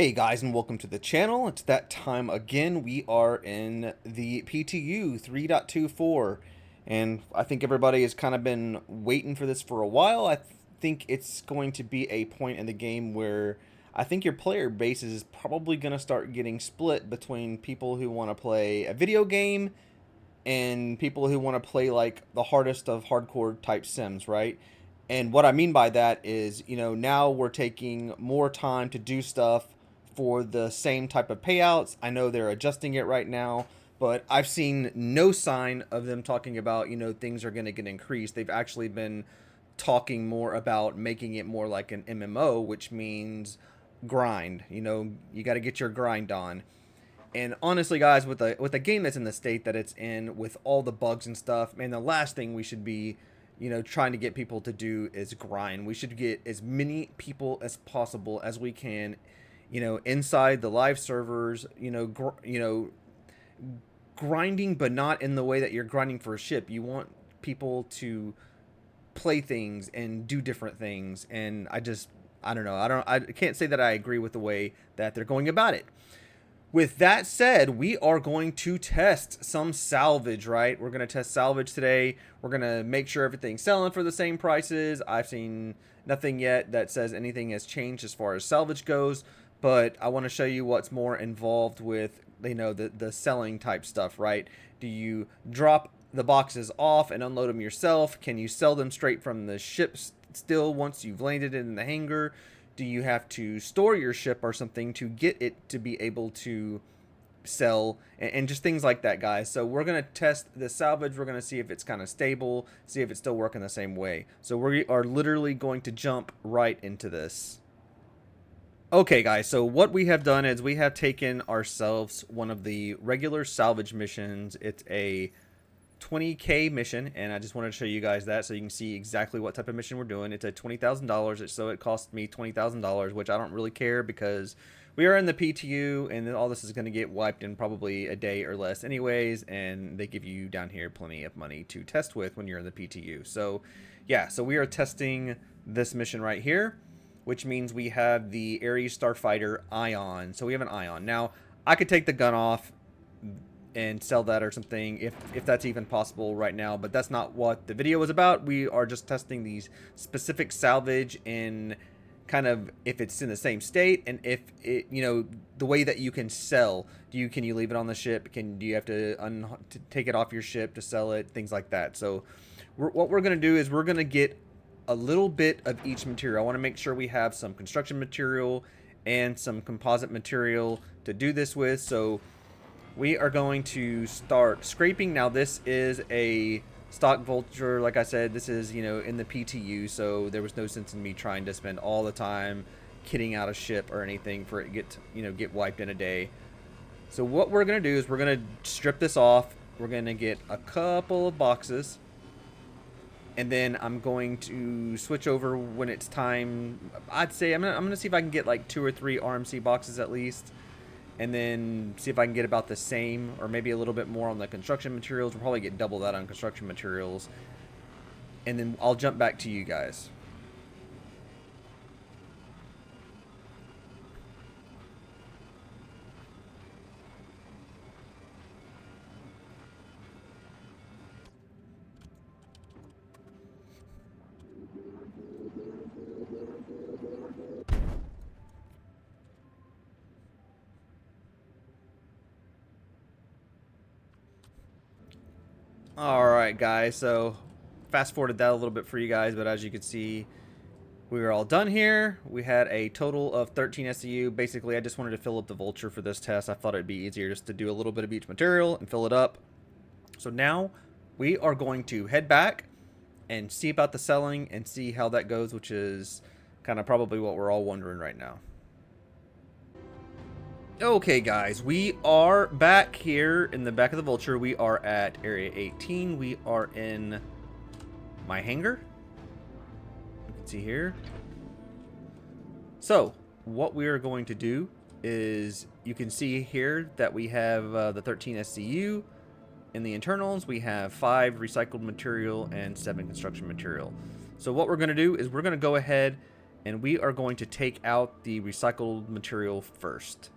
Hey guys, and welcome to the channel. It's that time again. We are in the PTU 3.24, and I think everybody has kind of been waiting for this for a while. I think it's going to be a point in the game where I think your player base is probably going to start getting split between people who want to play a video game and people who want to play like the hardest of hardcore type sims, right? And what I mean by that is, now we're taking more time to do stuff for the same type of payouts. I know they're adjusting it right now, but I've seen no sign of them talking about, things are going to get increased. They've actually been talking more about making it more like an MMO, which means grind. You got to get your grind on. And honestly, guys, with a game that's in the state that it's in, with all the bugs and stuff, man, the last thing we should be, trying to get people to do is grind. We should get as many people as possible as we can, inside the live servers, grinding, but not in the way that you're grinding for a ship. You want people to play things and do different things, and I don't know. I can't say that I agree with the way that they're going about it. With that said, we are going to test some salvage, right? We're going to test salvage today. We're going to make sure everything's selling for the same prices. I've seen nothing yet that says anything has changed as far as salvage goes, but I want to show you what's more involved with, the selling type stuff, right? Do you drop the boxes off and unload them yourself? Can you sell them straight from the ship still once you've landed it in the hangar? Do you have to store your ship or something to get it to be able to sell, and just things like that, guys? So we're going to test the salvage. We're going to see if it's kind of stable, see if it's still working the same way. So we are literally going to jump right into this. Okay, guys, so what we have done is we have taken ourselves one of the regular salvage missions. It's a 20K mission, and I just wanted to show you guys that so you can see exactly what type of mission we're doing. It's at $20,000, so it cost me $20,000, which I don't really care because we are in the PTU, and all this is going to get wiped in probably a day or less anyways, and they give you down here plenty of money to test with when you're in the PTU. So yeah, so we are testing this mission right here, which means we have the Ares Starfighter Ion. So we have an Ion. Now, I could take the gun off and sell that or something if that's even possible right now, but that's not what the video was about. We are just testing these specific salvage in kind of if it's in the same state, and if it, the way that you can sell. Can you leave it on the ship? Do you have to take it off your ship to sell it? Things like that. So what we're going to do is we're going to get a little bit of each material. I want to make sure we have some construction material and some composite material to do this with. So we are going to start scraping. Now, this is a stock Vulture. Like I said, this is, in the PTU, so there was no sense in me trying to spend all the time kitting out a ship or anything for it to get wiped in a day. So what we're going to do is we're going to strip this off. We're going to get a couple of boxes, and then I'm going to switch over when it's time. I'd say I'm gonna see if I can get like 2 or 3 RMC boxes at least, and then see if I can get about the same or maybe a little bit more on the construction materials. We'll probably get double that on construction materials, and then I'll jump back to you guys. Alright, guys, so fast forwarded that a little bit for you guys, but as you can see, we were all done here. We had a total of 13 SCU. Basically, I just wanted to fill up the Vulture for this test. I thought it'd be easier just to do a little bit of each material and fill it up. So now we are going to head back and see about the selling and see how that goes, which is kind of probably what we're all wondering right now. Okay, guys, we are back here in the back of the Vulture. We are at Area 18. We are in my hangar. You can see here. So, what we are going to do is, you can see here that we have the 13 SCU. In the internals, we have 5 recycled material and 7 construction material. So what we're going to do is we're going to go ahead and we are going to take out the recycled material first.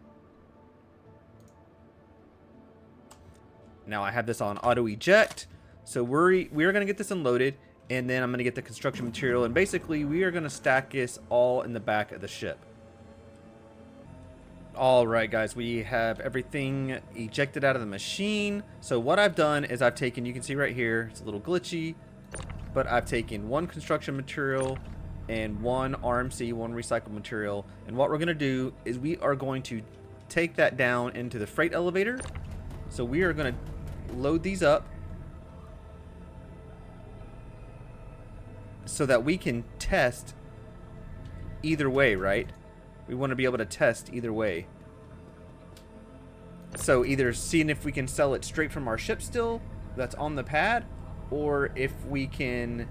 Now I have this on auto eject, so we are going to get this unloaded, and then I'm going to get the construction material, and basically we are going to stack this all in the back of the ship. Alright guys, we have everything ejected out of the machine. So what I've done is I've taken, you can see right here, it's a little glitchy, but I've taken one construction material and one RMC, one recycled material, and what we're going to do is we are going to take that down into the freight elevator. So we are going to load these up so that we can test either way, right? We want to be able to test either way. So either seeing if we can sell it straight from our ship still that's on the pad, or if we can,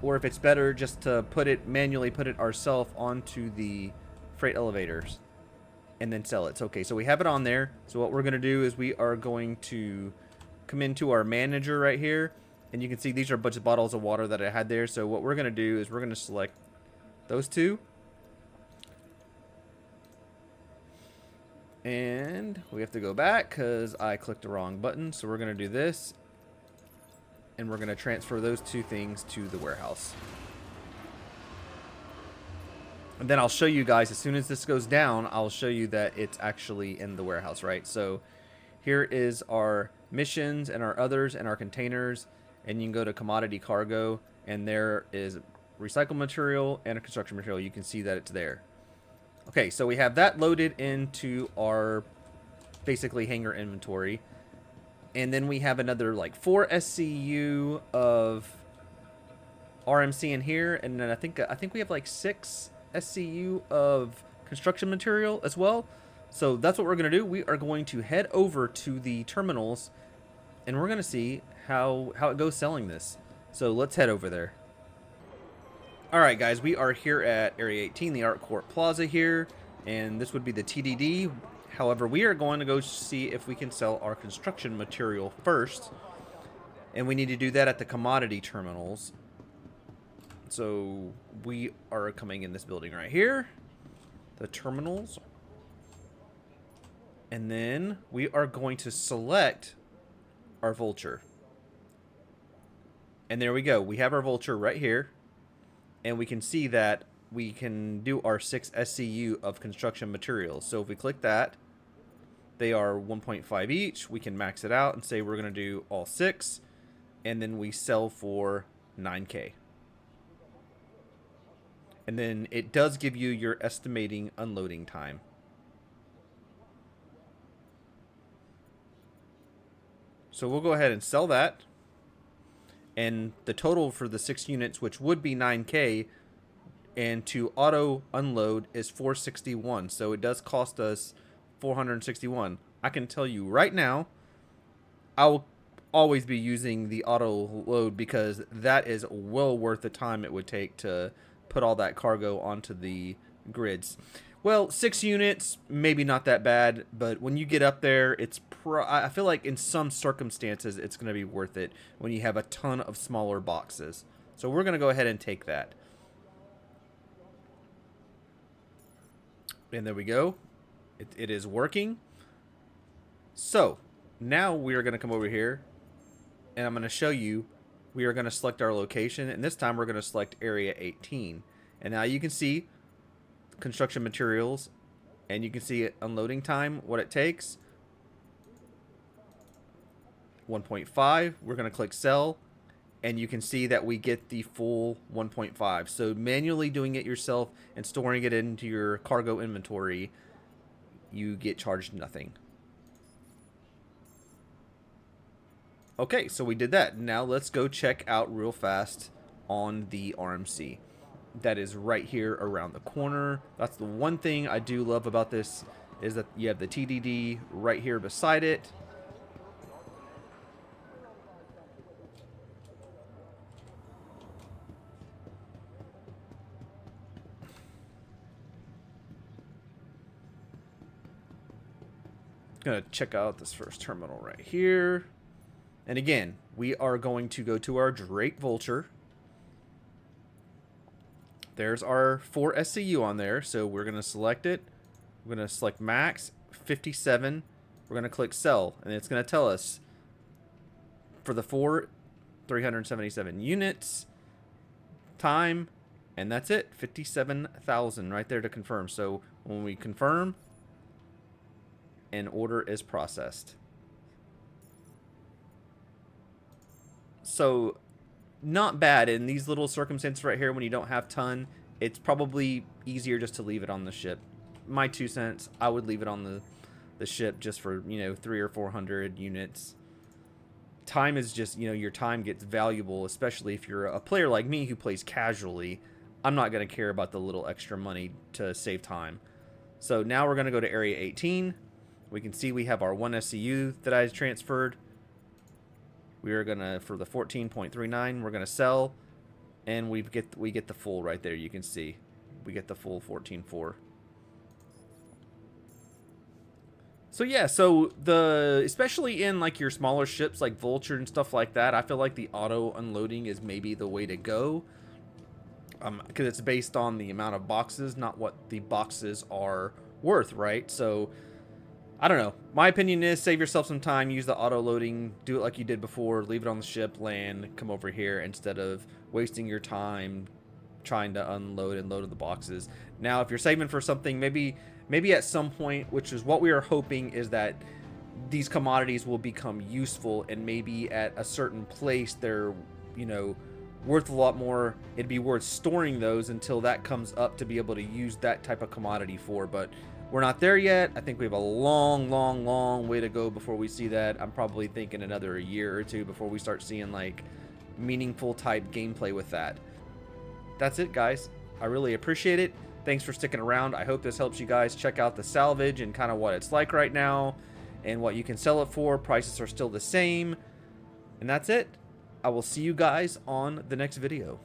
or if it's better just to manually put it ourselves onto the freight elevators and then sell it. So, okay, so we have it on there. So what we're going to do is we are going to come into our manager right here, and you can see these are a bunch of bottles of water that I had there. So what we're going to do is we're going to select those two. And we have to go back because I clicked the wrong button. So we're going to do this. And we're going to transfer those two things to the warehouse. And then I'll show you guys, as soon as this goes down, I'll show you that it's actually in the warehouse, right? So here is our missions and our others and our containers. And you can go to commodity cargo. And there is recycled material and a construction material. You can see that it's there. Okay, so we have that loaded into our basically hangar inventory. And then we have another like 4 SCU of RMC in here, and then I think we have like 6 SCU of construction material as well. So that's what we're going to do. We are going to head over to the terminals, and we're going to see how it goes selling this. So let's head over there. Alright guys, we are here at Area 18, the Art Court Plaza here, and this would be the TDD. However, we are going to go see if we can sell our construction material first, and we need to do that at the commodity terminals. So we are coming in this building right here, the terminals, and then we are going to select our Vulture. And there we go, we have our Vulture right here. And we can see that we can do our 6 SCU of construction materials. So if we click that, they are 1.5 each. We can max it out and say we're going to do all 6. And then we sell for 9K. And then it does give you your estimating unloading time. So we'll go ahead and sell that. And the total for the 6 units, which would be 9K, and to auto unload is 461. So it does cost us 461. I can tell you right now, I will always be using the auto load because that is well worth the time it would take to put all that cargo onto the grids. Well, 6 units, maybe not that bad, but when you get up there, I feel like in some circumstances, it's going to be worth it when you have a ton of smaller boxes. So we're going to go ahead and take that. And there we go. It is working. So now we are going to come over here, and I'm going to show you, we are going to select our location, and this time we're going to select Area 18. And now you can see construction materials, and you can see it unloading time, what it takes. 1.5. We're going to click sell, and you can see that we get the full 1.5. So manually doing it yourself and storing it into your cargo inventory, you get charged nothing. Okay, so we did that. Now let's go check out real fast on the RMC. That is right here around the corner. That's the one thing I do love about this, is that you have the TDD right here beside it. Gonna check out this first terminal right here. And again, we are going to go to our Drake Vulture. There's our 4 SCU on there. So we're going to select it. We're going to select max, 57. We're going to click sell. And it's going to tell us for the 4, 377 units, time, and that's it. 57,000 right there to confirm. So when we confirm, an order is processed. So not bad in these little circumstances right here when you don't have ton. It's probably easier just to leave it on the ship. My 2 cents, I would leave it on the ship just for, you know, 300 or 400 units. Time is just, you know, your time gets valuable, especially if you're a player like me who plays casually. I'm not going to care about the little extra money to save time. So now we're going to go to area 18. We can see we have our 1 SCU that I transferred. We are going to, for the 14.39, we're going to sell, and we get the full right there. You can see we get the full 14.4. So yeah, so especially in like your smaller ships like Vulture and stuff like that, I feel like the auto unloading is maybe the way to go. Because it's based on the amount of boxes, not what the boxes are worth, right? So I don't know. My opinion is save yourself some time, use the auto loading, do it like you did before, leave it on the ship, land, come over here instead of wasting your time trying to unload and load the boxes. Now, if you're saving for something, maybe at some point, which is what we are hoping, is that these commodities will become useful, and maybe at a certain place they're, you know, worth a lot more. It'd be worth storing those until that comes up to be able to use that type of commodity for. But we're not there yet. I think we have a long way to go before we see that. I'm probably thinking another year or two before we start seeing like meaningful type gameplay with that. That's it, guys. I really appreciate it. Thanks for sticking around. I hope this helps you guys check out the Salvage and kind of what it's like right now and what you can sell it for. Prices are still the same. And that's it. I will see you guys on the next video.